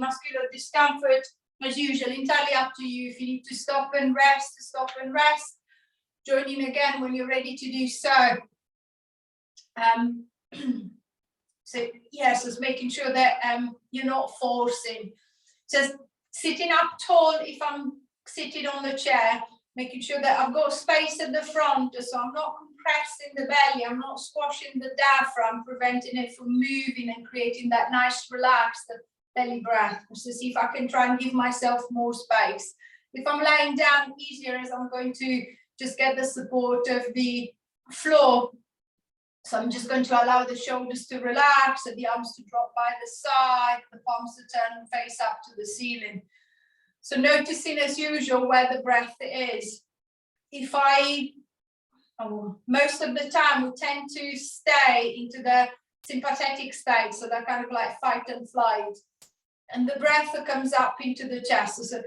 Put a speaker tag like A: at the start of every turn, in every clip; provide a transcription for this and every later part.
A: muscular discomfort, as usual, entirely up to you. If you need to stop and rest, stop and rest. Join in again when you're ready to do so. So yes, just making sure that you're not forcing. Just sitting up tall if I'm sitting on the chair, making sure that I've got space at the front, so I'm not compressing the belly, I'm not squashing the diaphragm, preventing it from moving and creating that nice relaxed belly breath. So see if I can try and give myself more space. If I'm lying down, easier as I'm going to just get the support of the floor. So I'm just going to allow the shoulders to relax and the arms to drop by the side, the palms to turn and face up to the ceiling. So noticing as usual where the breath is. If most of the time we tend to stay into the sympathetic state, so that kind of like fight and flight. And the breath that comes up into the chest, so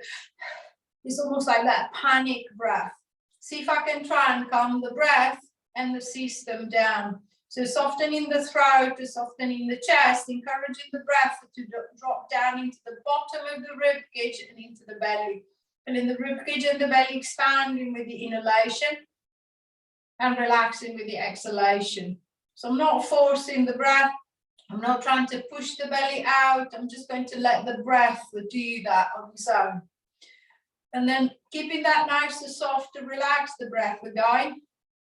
A: it's almost like that panic breath. See if I can try and calm the breath and the system down. So softening the throat, softening the chest, encouraging the breath to drop down into the bottom of the rib cage and into the belly. And in the rib cage and the belly expanding with the inhalation and relaxing with the exhalation. So I'm not forcing the breath. I'm not trying to push the belly out. I'm just going to let the breath do that on its own. And then keeping that nice and soft to relax the breath going.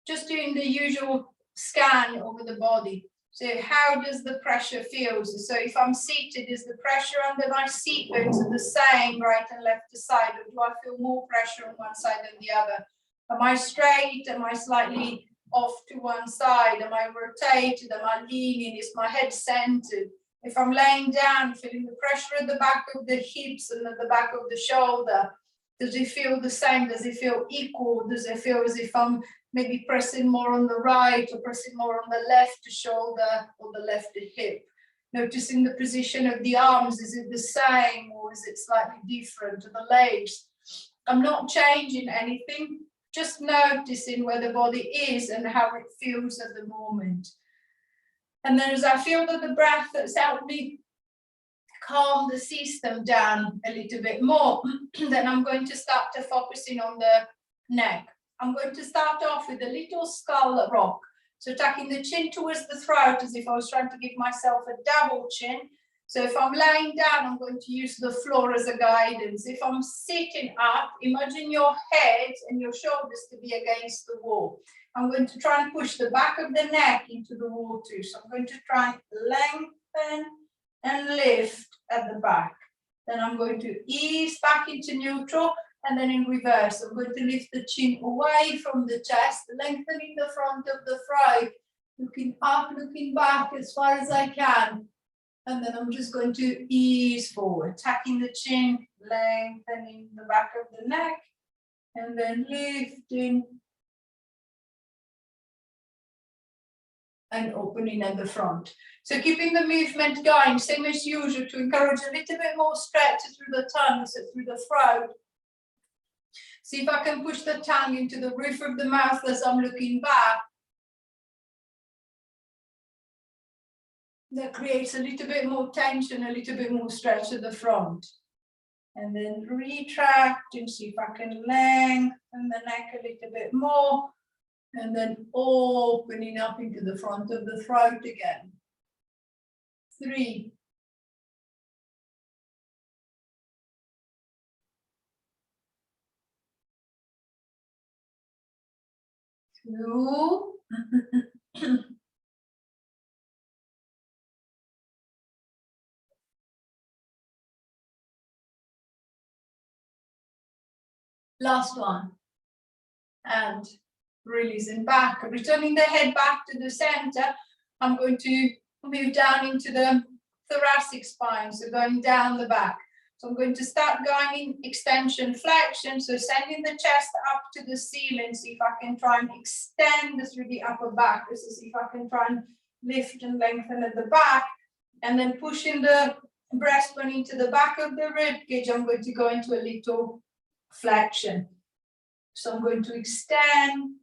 A: Just doing the usual scan over the body. So how does the pressure feel? So if I'm seated, is the pressure under my seat bones the same right and left side, or do I feel more pressure on one side than the other? Am I straight? Am I slightly off to one side? Am I rotated? Am I leaning? Is my head centered? If I'm laying down, feeling the pressure at the back of the hips and at the back of the shoulder, does it feel the same? Does it feel equal? Does it feel as if I'm maybe pressing more on the right or pressing more on the left shoulder or the left hip? Noticing the position of the arms, is it the same or is it slightly different? To the legs, I'm not changing anything, just noticing where the body is and how it feels at the moment. And then as I feel that the breath that's helped me calm the system down a little bit more, then I'm going to start to focusing on the neck. I'm going to start off with a little skull rock. So tucking the chin towards the throat as if I was trying to give myself a double chin. So if I'm lying down, I'm going to use the floor as a guidance. If I'm sitting up, imagine your head and your shoulders to be against the wall. I'm going to try and push the back of the neck into the wall too. So I'm going to try and lengthen and lift at the back. Then I'm going to ease back into neutral. And then in reverse, I'm going to lift the chin away from the chest, lengthening the front of the throat, looking up, looking back as far as I can. And then I'm just going to ease forward, tucking the chin, lengthening the back of the neck, and then lifting and opening at the front. So keeping the movement going, same as usual, to encourage a little bit more stretch through the tongue, so through the throat. See if I can push the tongue into the roof of the mouth as I'm looking back. That creates a little bit more tension, a little bit more stretch at the front. And then retract and see if I can lengthen the neck a little bit more. And then opening up into the front of the throat again. 3. 2. Last one. And releasing back, returning the head back to the center. I'm going to move down into the thoracic spine, so going down the back. So I'm going to start going in extension, flexion, so sending the chest up to the ceiling, see if I can try and extend through the upper back, so see if I can try and lift and lengthen at the back, and then pushing the breastbone into the back of the rib cage. I'm going to go into a little flexion. So I'm going to extend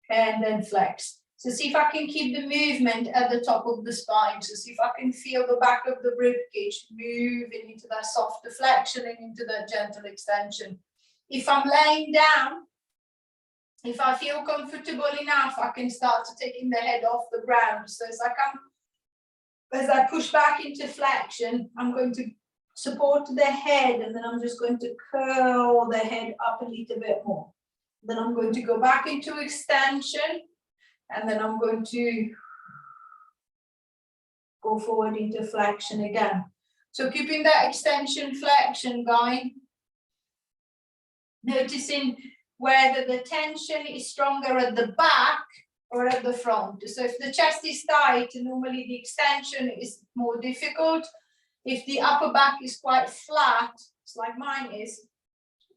A: and then flex. So see if I can keep the movement at the top of the spine. So see if I can feel the back of the rib cage moving into that soft deflection and into that gentle extension. If I'm laying down, if I feel comfortable enough, I can start to taking the head off the ground. So as I push back into flexion, I'm going to support the head, and then I'm just going to curl the head up a little bit more. Then I'm going to go back into extension, and then I'm going to go forward into flexion again. So keeping that extension flexion going, noticing whether the tension is stronger at the back or at the front. So if the chest is tight, normally the extension is more difficult. If the upper back is quite flat, it's like mine is,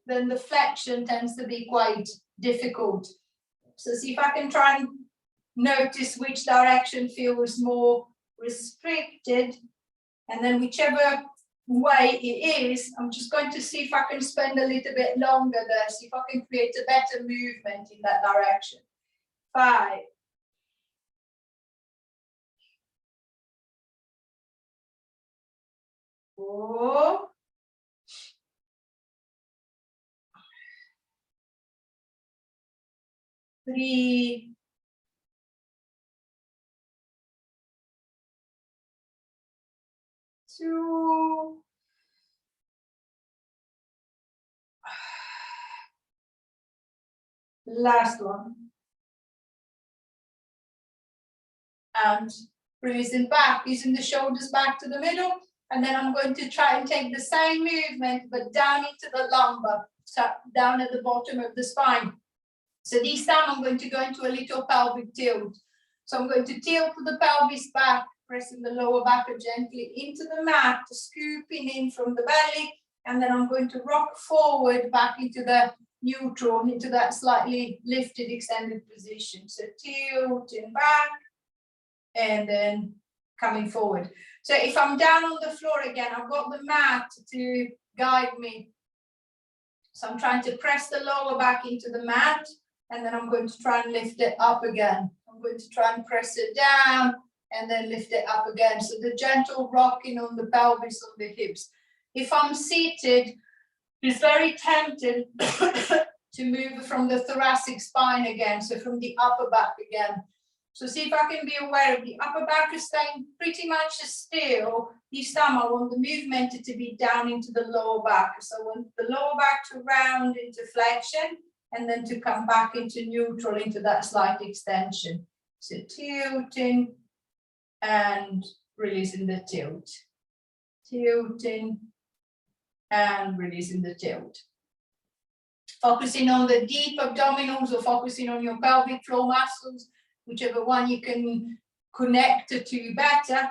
A: then the flexion tends to be quite difficult. So see if I can try and notice which direction feels more restricted, and then whichever way it is, I'm just going to see if I can spend a little bit longer there, see if I can create a better movement in that direction. 5, 4, 3, 2, last one, and releasing back, using the shoulders back to the middle, and then I'm going to try and take the same movement but down into the lumbar, so down at the bottom of the spine. So this time I'm going to go into a little pelvic tilt. So I'm going to tilt the pelvis back, pressing the lower back gently into the mat, scooping in from the belly, and then I'm going to rock forward back into the neutral, into that slightly lifted, extended position. So tilting back and then coming forward. So if I'm down on the floor again, I've got the mat to guide me. So I'm trying to press the lower back into the mat, and then I'm going to try and lift it up again. I'm going to try and press it down and then lift it up again. So the gentle rocking on the pelvis, on the hips. If I'm seated, it's very tempting to move from the thoracic spine again, so from the upper back again. So see if I can be aware of the upper back is staying pretty much still. This time I want the movement to be down into the lower back. So I want the lower back to round into flexion and then to come back into neutral, into that slight extension. So tilting and releasing the tilt. Tilting and releasing the tilt. Focusing on the deep abdominals or focusing on your pelvic floor muscles, whichever one you can connect to better.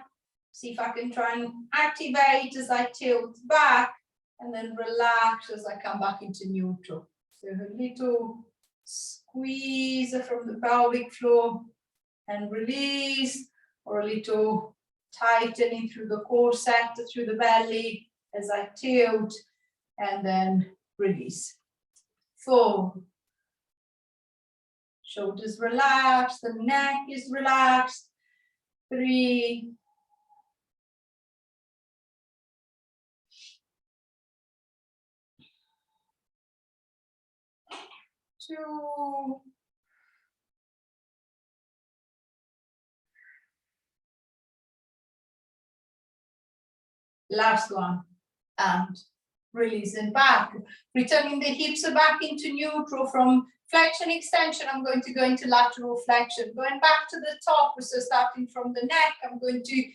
A: See if I can try and activate as I tilt back and then relax as I come back into neutral. So a little squeeze from the pelvic floor and release, or a little tightening through the corset, through the belly as I tilt and then release. 4. Shoulders relaxed, the neck is relaxed. 3. 2. Last one, and releasing back, returning the hips back into neutral. From flexion extension, I'm going to go into lateral flexion, going back to the top. So starting from the neck, I'm going to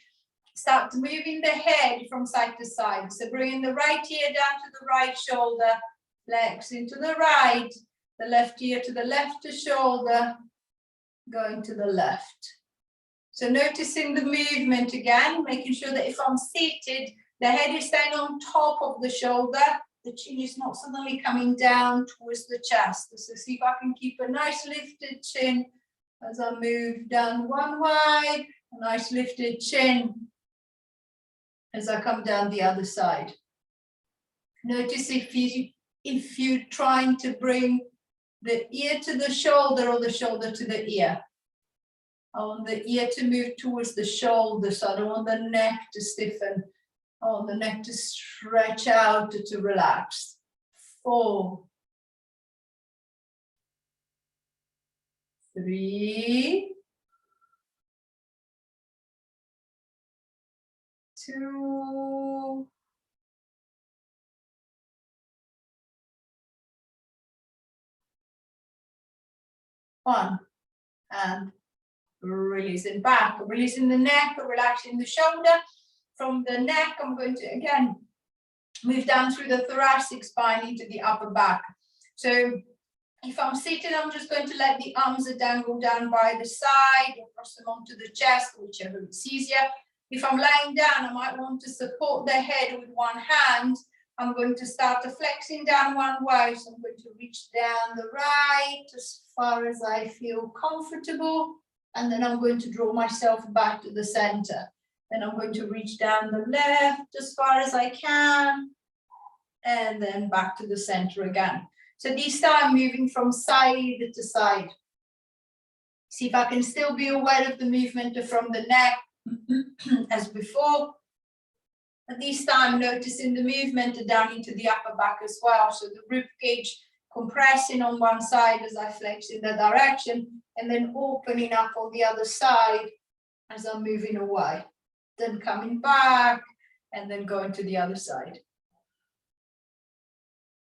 A: start moving the head from side to side. So bringing the right ear down to the right shoulder, flex into the right, the left ear to the left shoulder, going to the left. So noticing the movement again, making sure that if I'm seated, the head is staying on top of the shoulder, the chin is not suddenly coming down towards the chest. So see if I can keep a nice lifted chin as I move down one way, a nice lifted chin as I come down the other side. Notice if you're trying to bring the ear to the shoulder or the shoulder to the ear. I want the ear to move towards the shoulder, so I don't want the neck to stiffen. I want the neck to stretch out, to relax. 4, 3, 2, 1, and releasing back, releasing the neck, relaxing the shoulder. From the neck, I'm going to again move down through the thoracic spine into the upper back. So if I'm sitting, I'm just going to let the arms dangle down by the side or cross them onto the chest, whichever is easier. If I'm lying down, I might want to support the head with one hand. I'm going to start flexing down one way. So I'm going to reach down the right as far as I feel comfortable. And then I'm going to draw myself back to the center. Then I'm going to reach down the left as far as I can. And then back to the center again. So this time moving from side to side. See if I can still be aware of the movement from the neck as before. And this time noticing the movement down into the upper back as well. So the rib cage compressing on one side as I flex in that direction, and then opening up on the other side as I'm moving away. Then coming back and then going to the other side.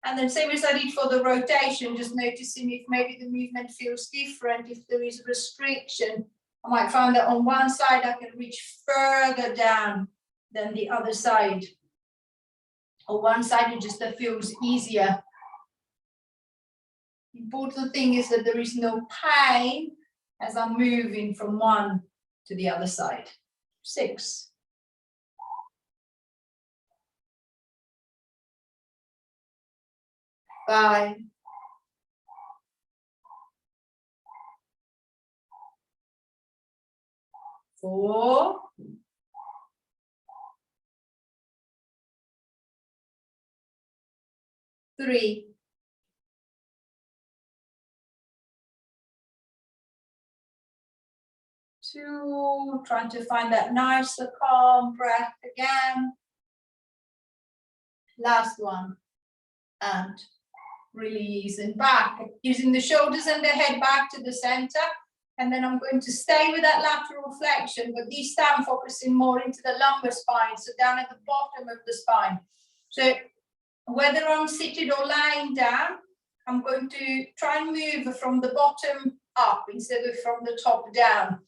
A: And then same as I did for the rotation, just noticing if maybe the movement feels different, if there is restriction. I might find that on one side I can reach further down than the other side. Or one side it just feels easier. Important thing is that there is no pain as I'm moving from one to the other side. 6. 5. 4. 3. 2. Trying to find that nice calm breath again. Last one. And releasing back, using the shoulders and the head back to the center. And then I'm going to stay with that lateral flexion, but this time focusing more into the lumbar spine, so down at the bottom of the spine. So whether I'm seated or lying down, I'm going to try and move from the bottom up instead of from the top down.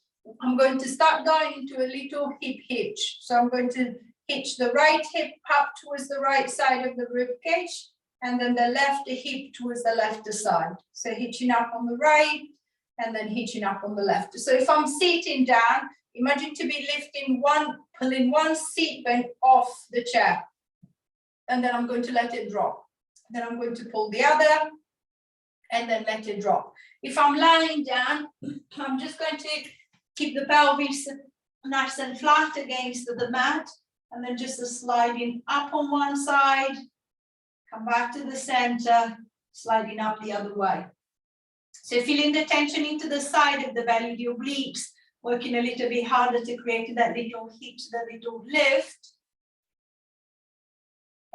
A: I'm going to start going into a little hip hitch. So I'm going to hitch the right hip up towards the right side of the rib cage, and then the left hip towards the left side. So hitching up on the right and then hitching up on the left. So if I'm sitting down, imagine to be pulling one seat bend off the chair. And then I'm going to let it drop. Then I'm going to pull the other and then let it drop. If I'm lying down, I'm just going to keep the pelvis nice and flat against the mat, and then just sliding up on one side, come back to the center, sliding up the other way. So feeling the tension into the side of the belly, the obliques, working a little bit harder to create that little hitch, that little lift.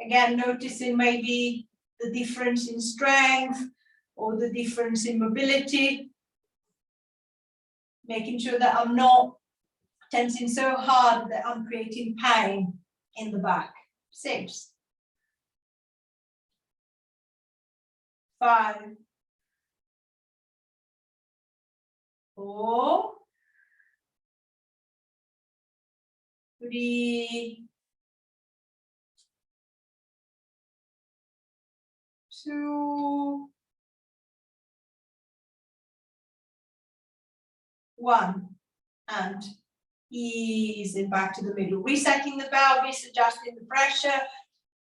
A: Again, noticing maybe the difference in strength or the difference in mobility. Making sure that I'm not tensing so hard that I'm creating pain in the back. 6. 5. 4. 3. 2. 1. And easing back to the middle, resetting the pelvis, adjusting the pressure.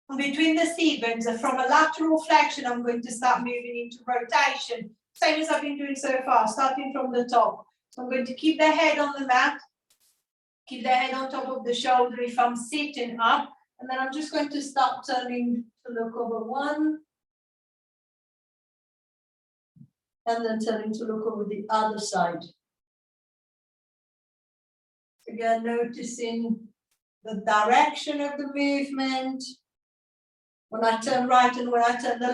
A: And between the C-bends, from a lateral flexion, I'm going to start moving into rotation, same as I've been doing so far, starting from the top. So I'm going to keep the head on the mat, keep the head on top of the shoulder if I'm sitting up, and then I'm just going to start turning to look over one, and then turning to look over the other side. Again, noticing the direction of the movement. When I turn right and when I turn the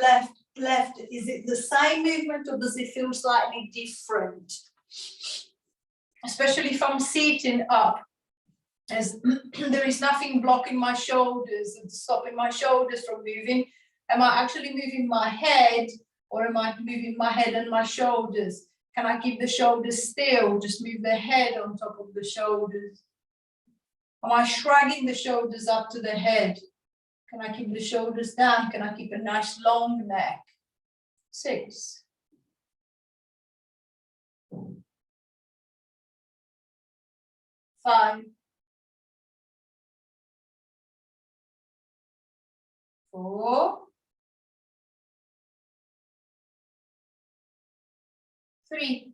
A: left, is it the same movement or does it feel slightly different? Especially if I'm sitting up, as there is nothing blocking my shoulders and stopping my shoulders from moving. Am I actually moving my head or am I moving my head and my shoulders? Can I keep the shoulders still? Just move the head on top of the shoulders. Am I shrugging the shoulders up to the head? Can I keep the shoulders down? Can I keep a nice long neck? 6. 5. 4. 3.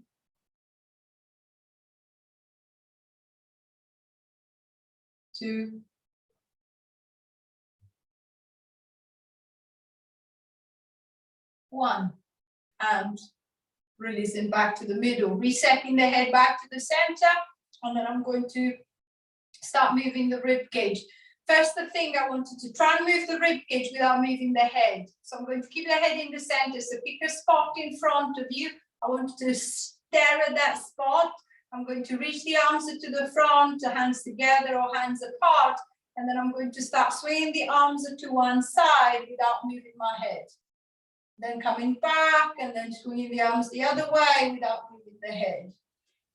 A: 2. 1. And releasing back to the middle, resetting the head back to the center, and then I'm going to start moving the rib cage. First, the thing I wanted to try and move the rib cage without moving the head. So I'm going to keep the head in the center. So pick a spot in front of you. I want you to stare at that spot. I'm going to reach the arms to the front, the hands together or hands apart. And then I'm going to start swinging the arms to one side without moving my head. Then coming back and then swinging the arms the other way without moving the head.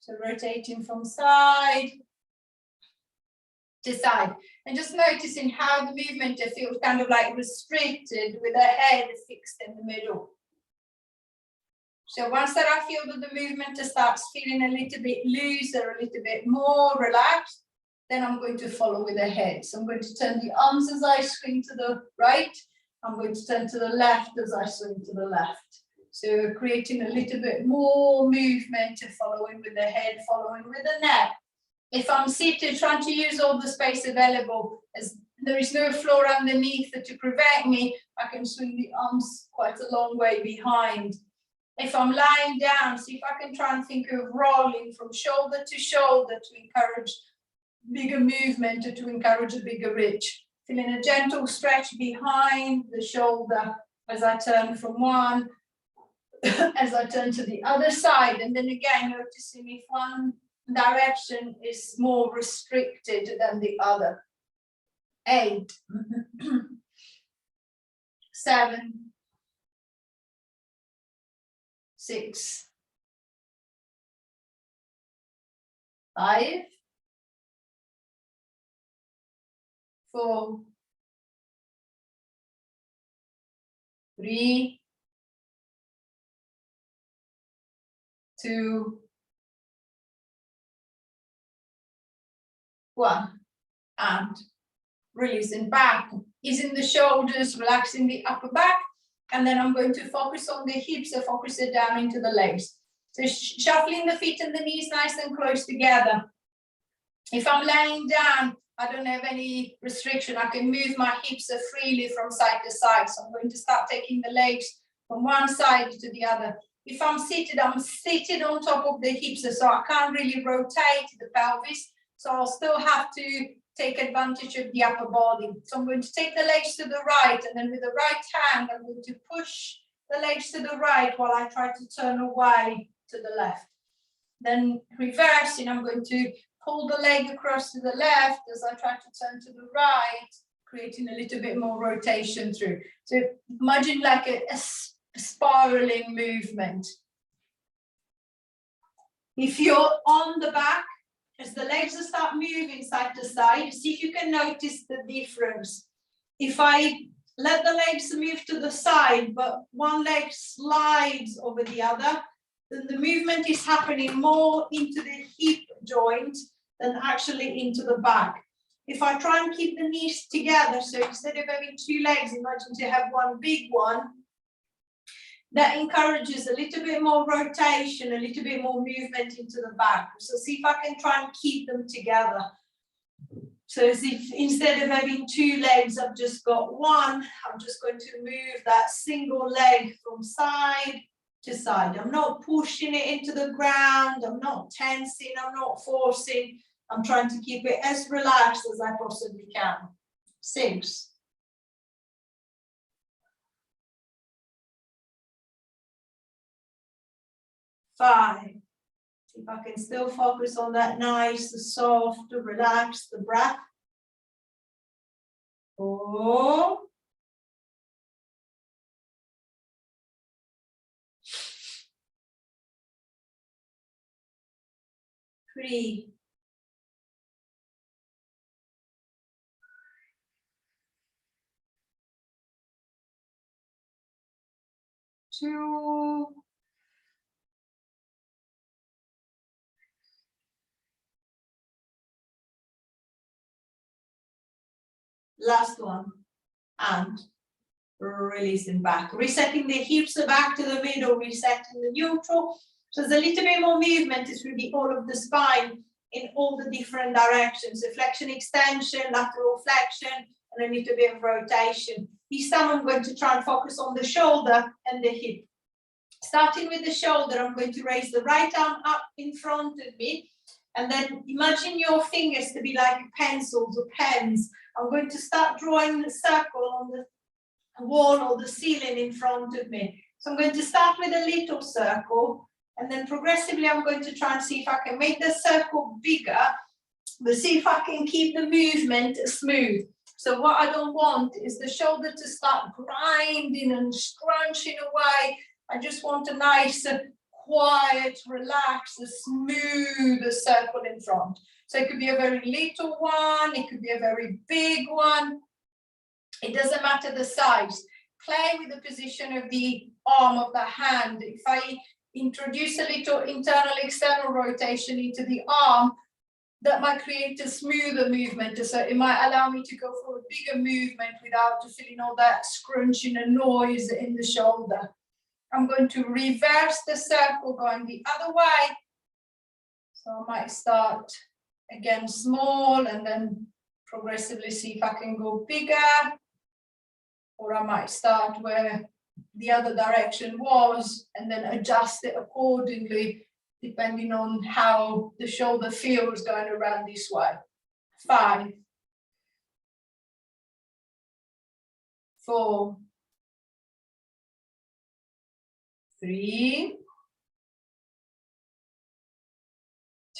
A: So rotating from side to side. And just noticing how the movement feels kind of like restricted with the head fixed in the middle. So once that I feel that the movement starts feeling a little bit looser, a little bit more relaxed, then I'm going to follow with the head. So I'm going to turn the arms as I swing to the right. I'm going to turn to the left as I swing to the left. So creating a little bit more movement, following with the head, following with the neck. If I'm seated, trying to use all the space available, as there is no floor underneath to prevent me, I can swing the arms quite a long way behind. If I'm lying down, see if I can try and think of rolling from shoulder to shoulder to encourage bigger movement, to encourage a bigger reach. Feeling a gentle stretch behind the shoulder as I turn from one, as I turn to the other side. And then again, noticing if one direction is more restricted than the other. 8, 7, 6, 5, 4, 3, 2, 1, and releasing back, easing the shoulders, relaxing the upper back, and then I'm going to focus on the hips, so focus it down into the legs. So shuffling the feet and the knees nice and close together. If I'm laying down, I don't have any restriction. I can move my hips freely from side to side. So I'm going to start taking the legs from one side to the other. If I'm seated on top of the hips, so I can't really rotate the pelvis. So I'll still have to take advantage of the upper body. So I'm going to take the legs to the right, and then with the right hand, I'm going to push the legs to the right while I try to turn away to the left. Then reversing, I'm going to pull the leg across to the left as I try to turn to the right, creating a little bit more rotation through. So imagine like a spiraling movement. If you're on the back, as the legs start moving side to side, see if you can notice the difference. If I let the legs move to the side, but one leg slides over the other, then the movement is happening more into the hip joint than actually into the back. If I try and keep the knees together, so instead of having two legs, imagine to have one big one, that encourages a little bit more rotation, a little bit more movement into the back. So see if I can try and keep them together. So as if instead of having two legs, I've just got one, I'm just going to move that single leg from side to side. I'm not pushing it into the ground, I'm not tensing, I'm not forcing. I'm trying to keep it as relaxed as I possibly can. 6. 5. If I can still focus on that nice, soft, relaxed breath. 4. 3. 2. Last one. And releasing back. Resetting the hips back to the middle, resetting the neutral. So there's a little bit more movement. It's really all of the spine in all the different directions. So flexion, extension, lateral flexion, and a little bit of rotation. This time I'm going to try and focus on the shoulder and the hip. Starting with the shoulder, I'm going to raise the right arm up in front of me. And then imagine your fingers to be like pencils or pens. I'm going to start drawing the circle on the wall or the ceiling in front of me. So I'm going to start with a little circle, and then progressively I'm going to try and see if I can make the circle bigger, but see if I can keep the movement smooth. So what I don't want is the shoulder to start grinding and scrunching away. I just want a nice, quiet, relaxed, smooth circle in front. So it could be a very little one, it could be a very big one. It doesn't matter the size. Play with the position of the arm of the hand. If I introduce a little internal external rotation into the arm, that might create a smoother movement. So it might allow me to go for a bigger movement without feeling all that scrunching and noise in the shoulder. I'm going to reverse the circle going the other way. So I might start again small and then progressively see if I can go bigger. Or I might start where the other direction was and then adjust it accordingly, depending on how the shoulder feels going around this way. 5. 4. 3.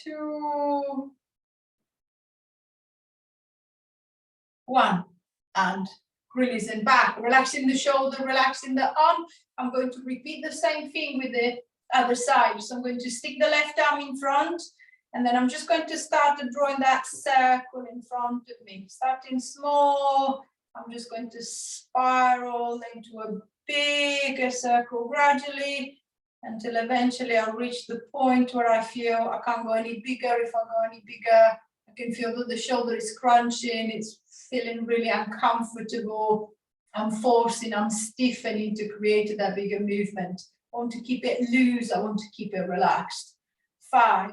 A: 2. 1. And releasing back, relaxing the shoulder, relaxing the arm. I'm going to repeat the same thing with the other side. So I'm going to stick the left arm in front, and then I'm just going to start drawing that circle in front of me. Starting small, I'm just going to spiral into a bigger circle gradually until eventually I'll reach the point where I feel I can't go any bigger. If I go any bigger, I can feel that the shoulder is crunching, it's feeling really uncomfortable. I'm forcing, I'm stiffening to create that bigger movement. I want to keep it loose, I want to keep it relaxed. 5.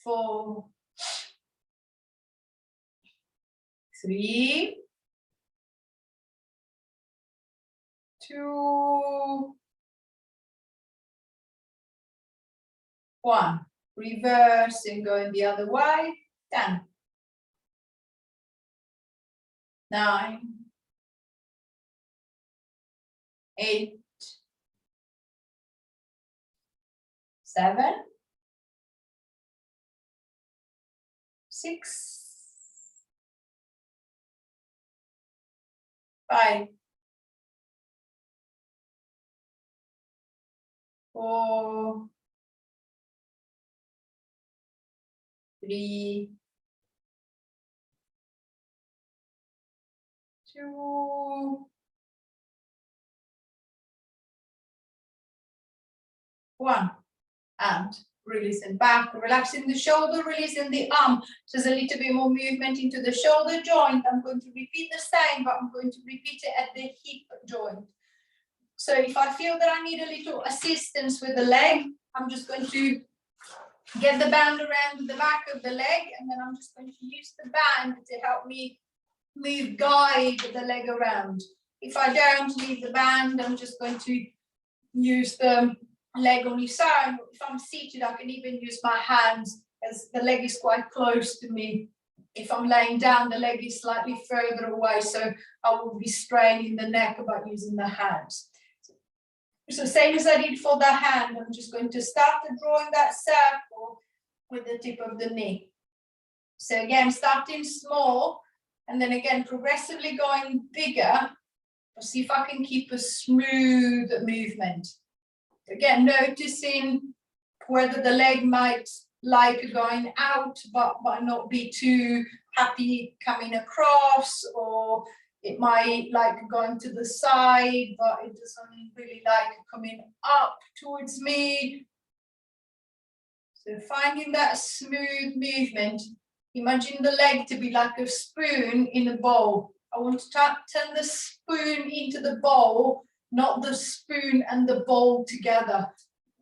A: 4. 3. 2. 1. Reverse and going the other way. 10. 9. 8. 7. 6. 5. 4. 3. 2. 1. And releasing back, relaxing the shoulder, releasing the arm. So there's a little bit more movement into the shoulder joint. I'm going to repeat the same, but I'm going to repeat it at the hip joint. So if I feel that I need a little assistance with the leg, I'm just going to get the band around the back of the leg, and then I'm just going to use the band to help me guide the leg around. If I don't leave the band, I'm just going to use the leg on its own. If I'm seated, I can even use my hands as the leg is quite close to me. If I'm laying down, the leg is slightly further away, so I will be straining the neck about using the hands. So same as I did for the hand, I'm just going to start drawing that circle with the tip of the knee. So again, starting small, and then again, progressively going bigger. I'll see if I can keep a smooth movement. Again, noticing whether the leg might like going out, but not be too happy coming across, or it might like going to the side, but it doesn't really like coming up towards me. So finding that smooth movement. Imagine the leg to be like a spoon in a bowl. I want to turn the spoon into the bowl, not the spoon and the bowl together.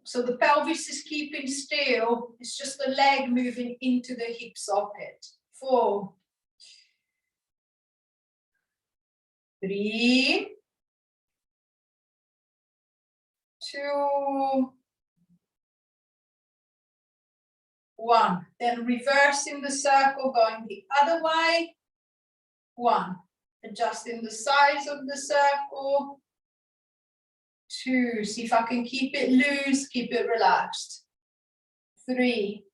A: So the pelvis is keeping still. It's just the leg moving into the hip socket. 4, 3, 2, 1. Then reversing the circle, going the other way. 1. Adjusting the size of the circle. 2. See if I can keep it loose, keep it relaxed. 3,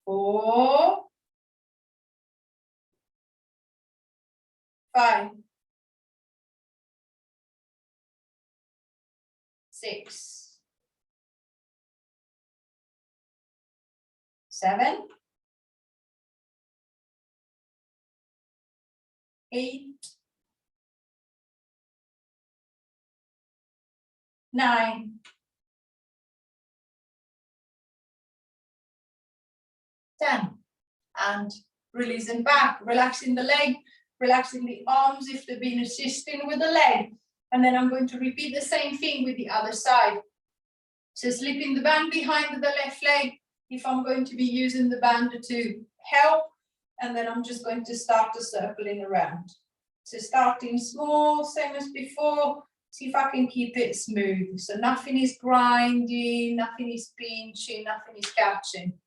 A: 4, 5, 6, 7, 8, 9, 10. And releasing back, relaxing the leg, relaxing the arms if they've been assisting with the leg. And then I'm going to repeat the same thing with the other side. So slipping the band behind the left leg if I'm going to be using the band to help. And then I'm just going to start the circling around. So starting small, same as before. See if I can keep it smooth. So nothing is grinding, nothing is pinching, nothing is catching.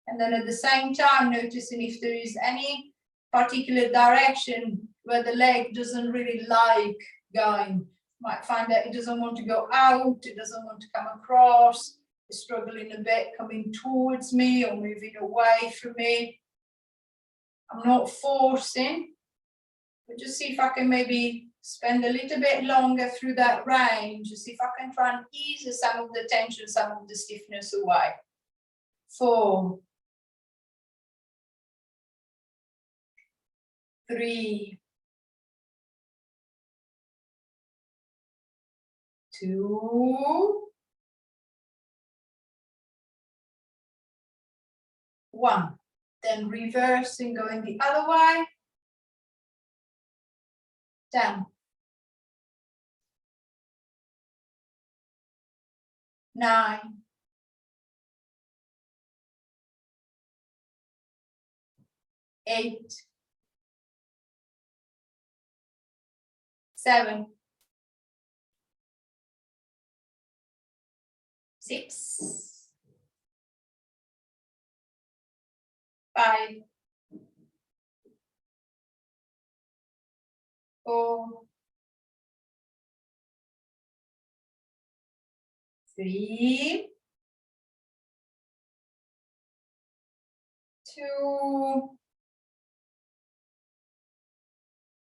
A: And then at the same time, noticing if there is any particular direction where the leg doesn't really like going. You might find that it doesn't want to go out, it doesn't want to come across, it's struggling a bit coming towards me or moving away from me. I'm not forcing, but just see if I can maybe spend a little bit longer through that range, see if I can try and ease some of the tension, some of the stiffness away. 4, 3, 2, 1. Then reversing, going the other way. 10, 9, 8, 7, 6, 5, 4, 3, 2,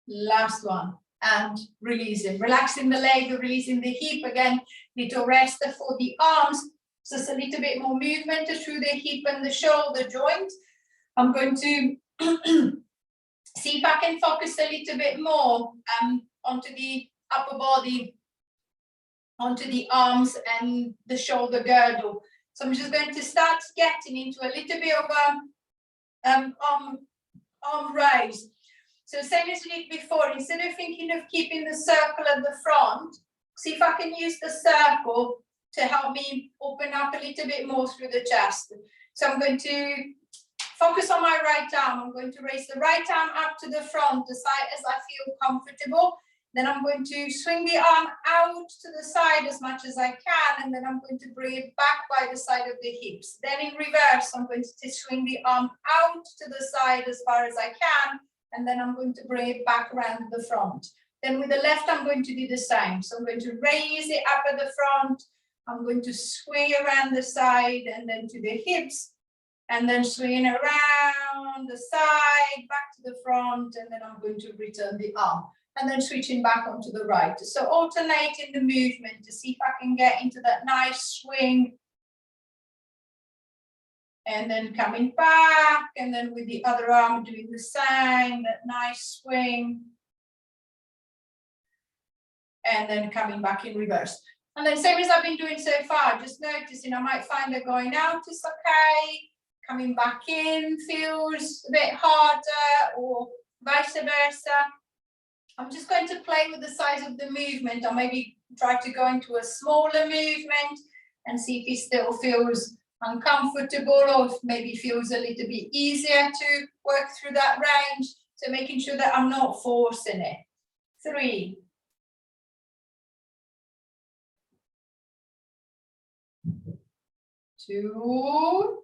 A: last one, and releasing, relaxing the leg, releasing the hip. Again, little rest for the arms, so it's a little bit more movement through the hip and the shoulder joint. I'm going to see if I can focus a little bit more onto the upper body, onto the arms and the shoulder girdle. So I'm just going to start getting into a little bit of arm raise. So same as we did before, instead of thinking of keeping the circle at the front, see if I can use the circle to help me open up a little bit more through the chest. So I'm going to focus on my right arm. I'm going to raise the right arm up to the front, as I feel comfortable. Then I'm going to swing the arm out to the side as much as I can, and then I'm going to bring it back by the side of the hips. Then in reverse, I'm going to swing the arm out to the side as far as I can, and then I'm going to bring it back around the front. Then with the left, I'm going to do the same. So I'm going to raise it up at the front, I'm going to swing around the side and then to the hips, and then swing around the side, back to the front, and then I'm going to return the arm. And then switching back onto the right. So alternating the movement to see if I can get into that nice swing. And then coming back, and then with the other arm doing the same, that nice swing. And then coming back in reverse. And then same as I've been doing so far, just noticing I might find that going out is okay, coming back in feels a bit harder, or vice versa. I'm just going to play with the size of the movement, or maybe try to go into a smaller movement and see if it still feels uncomfortable, or if maybe feels a little bit easier to work through that range. So making sure that I'm not forcing it. 3, 2,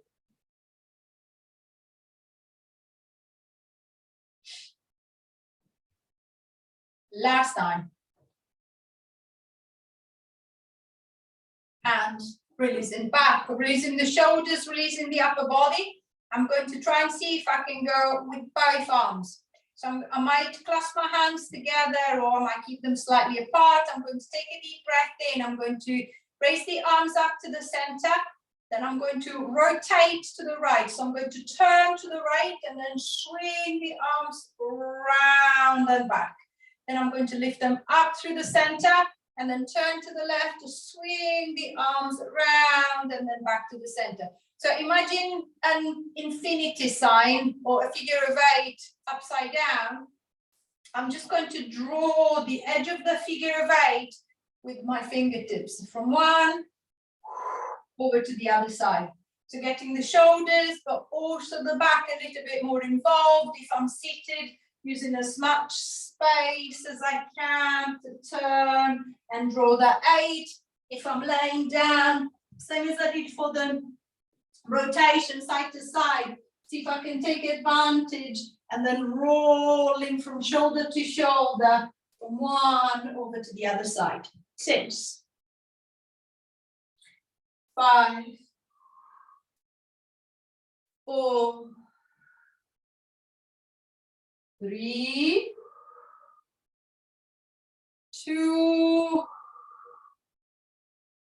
A: last time. And releasing back, releasing the shoulders, releasing the upper body. I'm going to try and see if I can go with both arms. So I might clasp my hands together, or I might keep them slightly apart. I'm going to take a deep breath in. I'm going to raise the arms up to the center. Then I'm going to rotate to the right. So I'm going to turn to the right and then swing the arms round and back. Then I'm going to lift them up through the center and then turn to the left to swing the arms around and then back to the center. So imagine an infinity sign or a figure of 8 upside down. I'm just going to draw the edge of the figure of 8 with my fingertips from one over to the other side. So getting the shoulders, but also the back a little bit more involved. If I'm seated, using as much space as I can to turn and draw that 8. If I'm laying down, same as I did for the rotation side to side, see if I can take advantage and then rolling from shoulder to shoulder from one over to the other side. 6, 5, 4, 3, 2,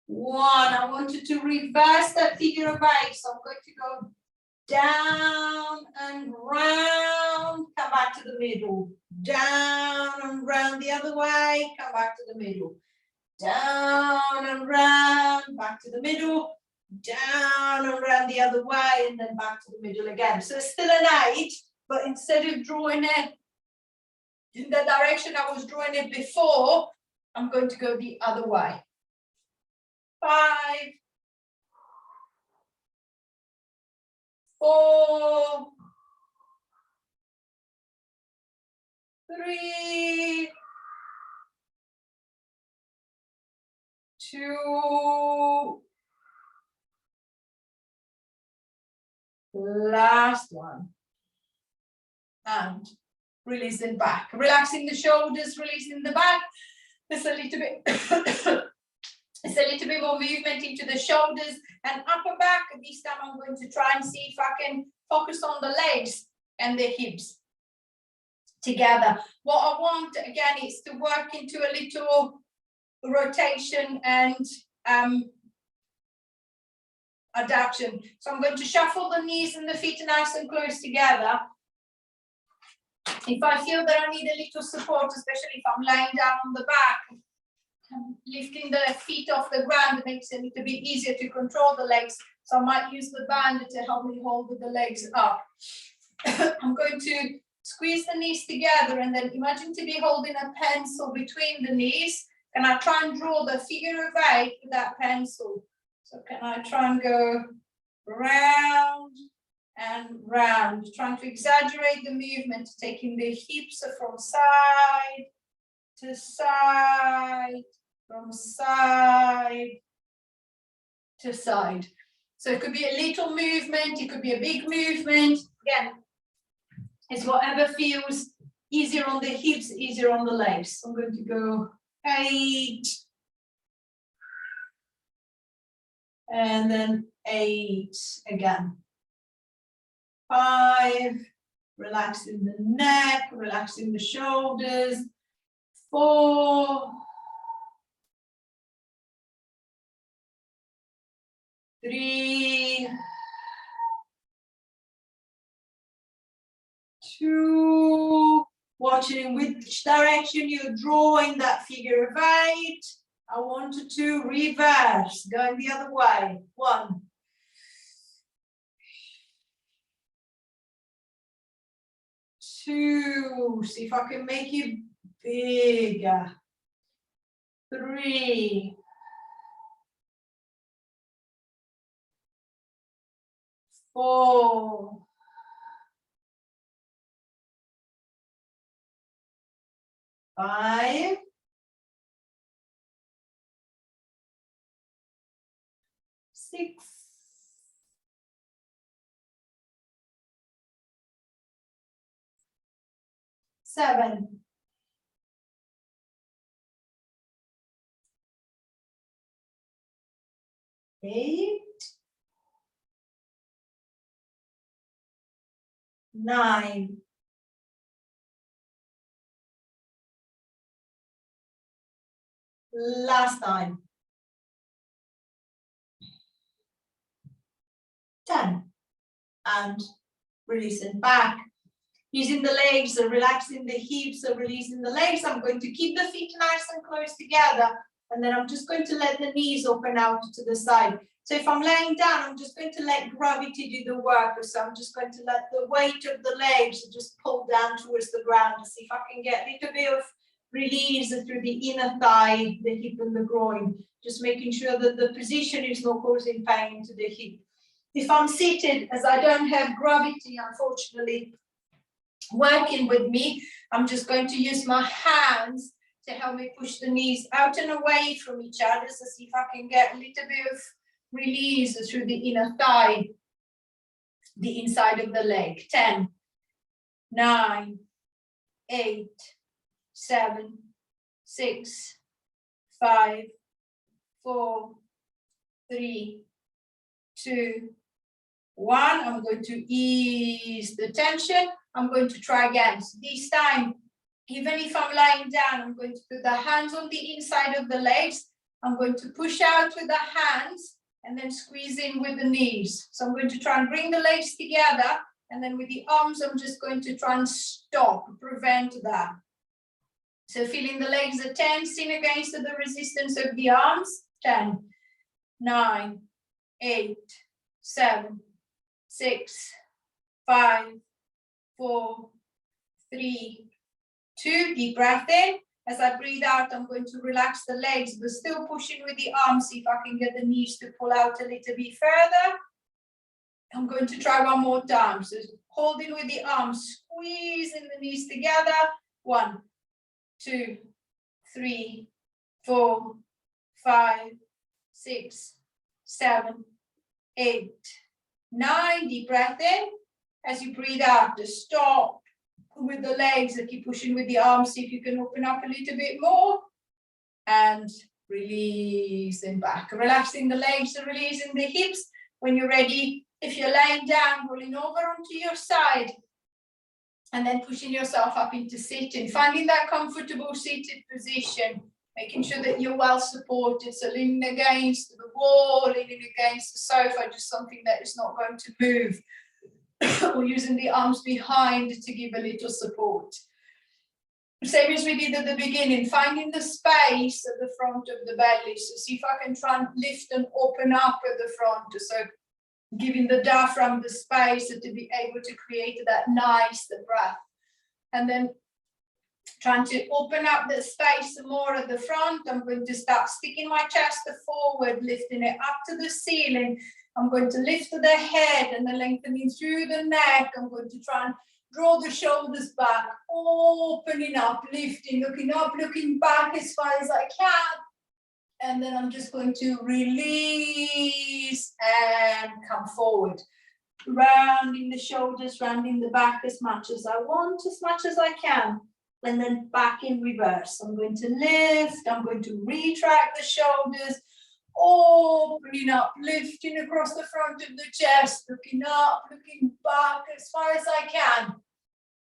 A: 1. I want you to reverse that figure of 8. So I'm going to go down and round, come back to the middle. Down and round the other way, come back to the middle. Down and round, back to the middle. Down and round the other way, and then back to the middle again. So it's still an 8. But instead of drawing it in the direction I was drawing it before, I'm going to go the other way. 5, 4, 3, 2, last one. And releasing back, relaxing the shoulders, releasing the back. There's a little bit, it's a little bit more movement into the shoulders and upper back. This time I'm going to try and see if I can focus on the legs and the hips together. What I want again is to work into a little rotation and adaptation. So I'm going to shuffle the knees and the feet nice and close together. If I feel that I need a little support, especially if I'm lying down on the back, lifting the feet off the ground makes it a little bit easier to control the legs. So I might use the band to help me hold the legs up. I'm going to squeeze the knees together and then imagine to be holding a pencil between the knees. Can I try and draw the figure of 8 with that pencil? So can I try and go round and round, trying to exaggerate the movement, taking the hips from side to side, from side to side. So it could be a little movement, it could be a big movement. Again, it's whatever feels easier on the hips, easier on the legs. I'm going to go 8, and then 8 again. 5, relaxing the neck, relaxing the shoulders. 4, 3, 2, watching which direction you're drawing that figure of 8. I wanted to reverse, going the other way. 1, 2, see if I can make it bigger. 3, 4, 5, 6, 7, 8, 9, 10, and releasing back. Using the legs, so relaxing the hips, so releasing the legs. I'm going to keep the feet nice and close together, and then I'm just going to let the knees open out to the side. So if I'm laying down, I'm just going to let gravity do the work. So I'm just going to let the weight of the legs just pull down towards the ground to see if I can get a little bit of release through the inner thigh, the hip and the groin. Just making sure that the position is not causing pain to the hip. If I'm seated, as I don't have gravity, unfortunately, working with me, I'm just going to use my hands to help me push the knees out and away from each other, so see if I can get a little bit of release through the inner thigh, the inside of the leg. 10, 9, 8, 7, 6, 5, 4, 3, 2, 1. I'm going to ease the tension. I'm going to try again. So this time, even if I'm lying down, I'm going to put the hands on the inside of the legs. I'm going to push out with the hands and then squeeze in with the knees. So I'm going to try and bring the legs together, and then with the arms, I'm just going to try and stop, prevent that. So feeling the legs are tensing against the resistance of the arms. 10, 9, 8, 7, 6, 5, 4, 3, 2. Deep breath in. As I breathe out, I'm going to relax the legs, but still pushing with the arms, see if I can get the knees to pull out a little bit further. I'm going to try one more time. So holding with the arms, squeezing the knees together. 1, 2, 3, 4, 5, 6, 7, 8, 9. Deep breath in. As you breathe out, just stop with the legs and keep pushing with the arms. See if you can open up a little bit more. And releasing back. Relaxing the legs and releasing the hips. When you're ready, if you're laying down, rolling over onto your side. And then pushing yourself up into sitting. Finding that comfortable seated position. Making sure that you're well supported. So leaning against the wall, leaning against the sofa, just something that is not going to move. Or using the arms behind to give a little support. Same as we did at the beginning, finding the space at the front of the belly. So see if I can try and lift and open up at the front. So giving the diaphragm the space to be able to create that nice breath. And then trying to open up the space more at the front. I'm going to start sticking my chest forward, lifting it up to the ceiling. I'm going to lift the head and then lengthening through the neck. I'm going to try and Draw the shoulders back, opening up, lifting, looking up, looking back as far as I can. And then I'm just going to release and come forward. Rounding the shoulders, rounding the back as much as I want, as much as I can. And then back in reverse. I'm going to lift, I'm going to retract the shoulders, opening up, lifting across the front of the chest, looking up, looking back as far as I can.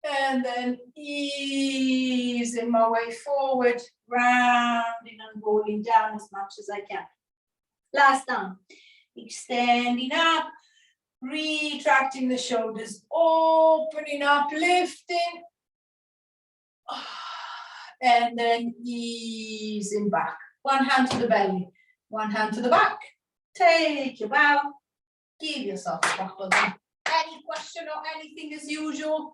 A: And then easing my way forward, rounding and rolling down as much as I can. Last time, extending up, retracting the shoulders, opening up, lifting, and then easing back. One hand to the belly, one hand to the back. Take your bow, give yourself a buckle. Any question or anything as usual?